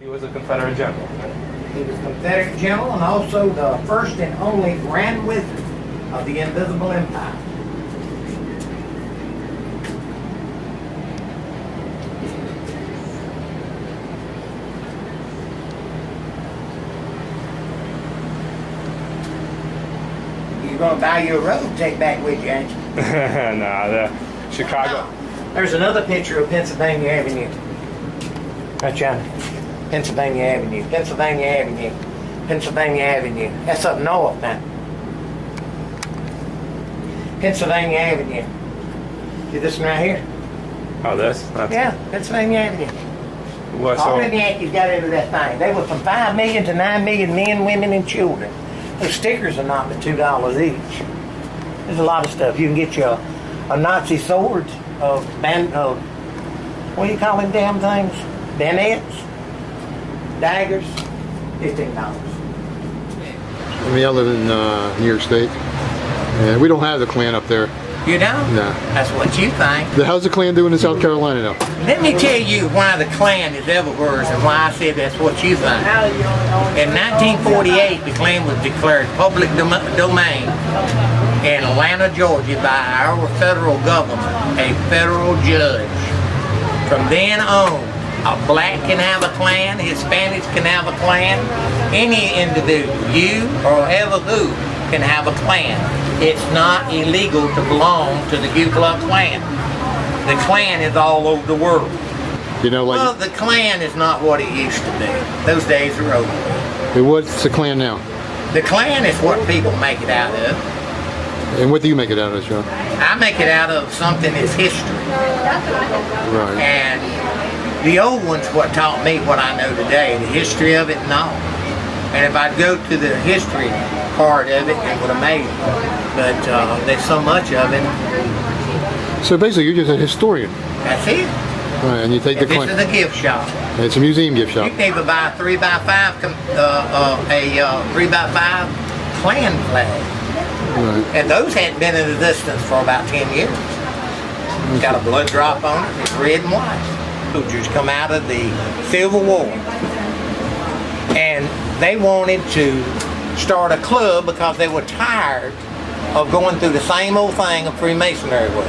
He was a Confederate general. He was Confederate general and also the first and only Grand Wizard of the Invisible Empire. You're going to buy your robe, take back with you, ain't you? Nah, the Chicago. There's another picture of Pennsylvania Avenue. Right, John. Pennsylvania Avenue, Pennsylvania Avenue, Pennsylvania Avenue. That's up north now. Pennsylvania Avenue. See this one right here? Oh, this? That's, Yeah, Pennsylvania Avenue. what, All so, the Yankees got into that thing. They were from 5 million to 9 million men, women, and children. Those stickers are not but $2 each. There's a lot of stuff. You can get you a Nazi sword, what do you call them damn things? Bayonets, daggers, $15. I mean, I live in New York State, and we don't have the Klan up there. You don't? No. That's what you think. How's the Klan doing in South Carolina now? Let me tell you why the Klan is ever worse and why I said that's what you think. In 1948, the Klan was declared public domain in Atlanta, Georgia by our federal government, a federal judge. From then on, a black can have a Klan, Hispanics can have a Klan, any individual, you or ever who, can have a Klan. It's not illegal to belong to the Ku Klux Klan. The Klan is all over the world. You know, like, Well, the Klan is not what it used to be. Those days are over. what's the Klan now? The Klan is what people make it out of. And what do you make it out of, Sean? I make it out of something that's history. Right. And the old one's what taught me what I know today, the history of it and all. And if I'd go to the history part of it, it would amaze me. But there's so much of it. So basically, you're just a historian. That's it. Right, and you take the This Klan. is a gift shop. It's a museum gift shop. You can even buy a 3x5, a 3x5 Klan flag. Right. And those hadn't been in existence for about 10 years. It's got a blood drop on it, it's red and white. Soldiers come out of the Civil War. And they wanted to start a club because they were tired of going through the same old thing of Freemasonry was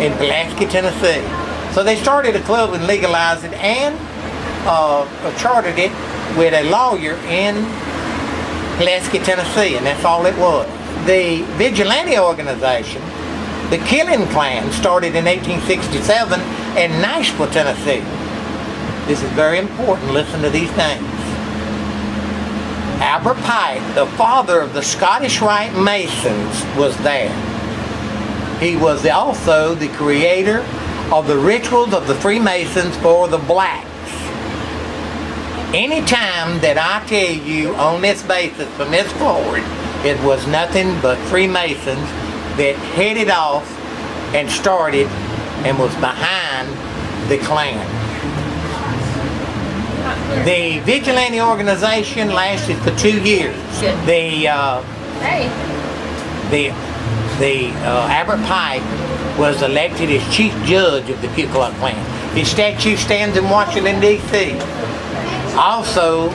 in Pulaski, Tennessee. So they started a club and legalized it and chartered it with a lawyer in Pulaski, Tennessee, and that's all it was. The vigilante organization, the Killing Klan, started in 1867 in Nashville, Tennessee. This is very important. Listen to these names. Albert Pike, the father of the Scottish Rite Masons, was there. He was also the creator of the rituals of the Freemasons for the blacks. Anytime that I tell you on this basis from this forward, it was nothing but Freemasons that headed off and started and was behind the Klan. The vigilante organization lasted for 2 years. The Albert Pike was elected as chief judge of the Ku Klux Klan. His statue stands in Washington, D.C. Also,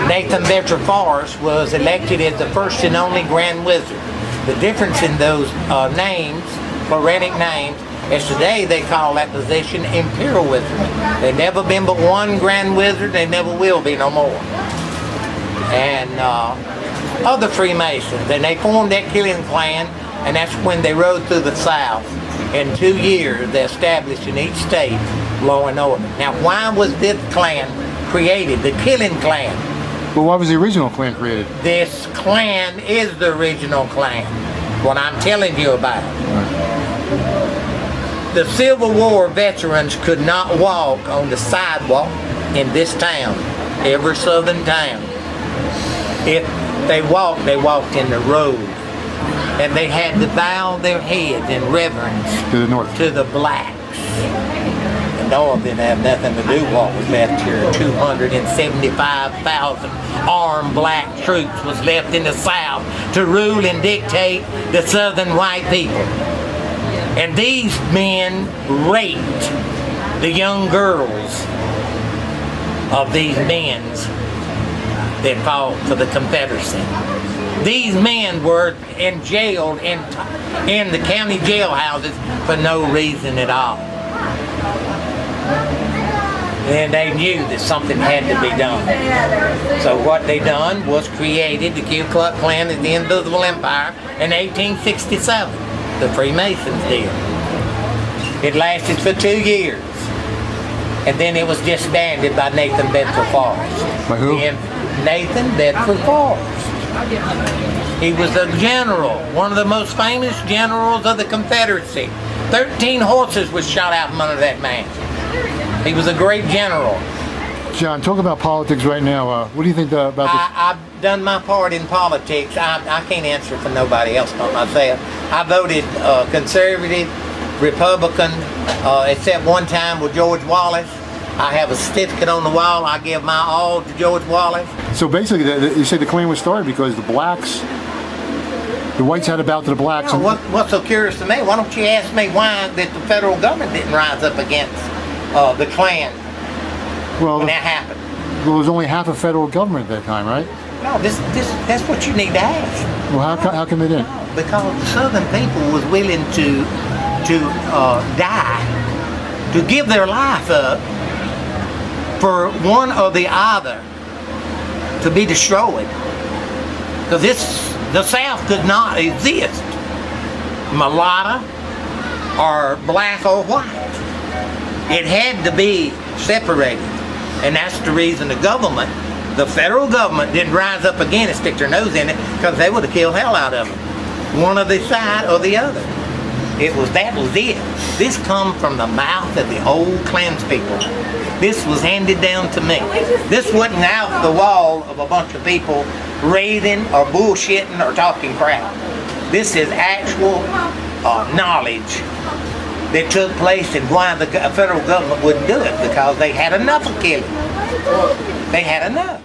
Nathan Bedford Forrest was elected as the first and only Grand Wizard. The difference in those names, Redneck names, is today they call that position Imperial Wizard. There's never been but one Grand Wizard, they never will be no more. And other Freemasons, and they formed that Killing Klan, and that's when they rode through the South. In 2 years, they established in each state law and order. Now, why was this Klan created, the Killing Klan? Well, why was the original Klan created? This Klan is the original Klan, what I'm telling you about. The Civil War veterans could not walk on the sidewalk in this town, every southern town. If they walked in the road. And they had to bow their heads in reverence To the north. to the blacks. The North didn't have nothing to do with what was left here. 275,000 armed black troops was left in the South to rule and dictate the Southern white people. And these men raped the young girls of these men that fought for the Confederacy. These men were jailed in the county jailhouses for no reason at all. And they knew that something had to be done. So what they done was created the Ku Klux Klan as the Invisible Empire in 1867. The Freemasons did. It lasted for 2 years. And then it was disbanded by Nathan Bedford Forrest. By who? Nathan Bedford Forrest. He was a general, one of the most famous generals of the Confederacy. 13 horses was shot out from under that man. He was a great general. John, talk about politics right now. What do you think about this? I've done my part in politics. I can't answer for nobody else but myself. I voted conservative, Republican, except one time with George Wallace. I have a certificate on the wall. I give my all to George Wallace. So basically, you say the Klan was started because the whites had a bout to the blacks. No, what's so curious to me, why don't you ask me why that the federal government didn't rise up against the Klan when that happened? Well, there was only half a federal government at that time, right? No, that's what you need to ask. Well, how come they didn't? Because the Southern people was willing to die, to give their life up for one or the other to be destroyed. Because the South could not exist, mulatto or black or white. It had to be separated. And that's the reason the federal government didn't rise up again and stick their nose in it, because they would have killed hell out of them. One of the side or the other. That was it. This come from the mouth of the old clanspeople. This was handed down to me. This wasn't out the wall of a bunch of people raving or bullshitting or talking crap. This is actual knowledge that took place, and why the federal government wouldn't do it, because they had enough of killing. They had enough.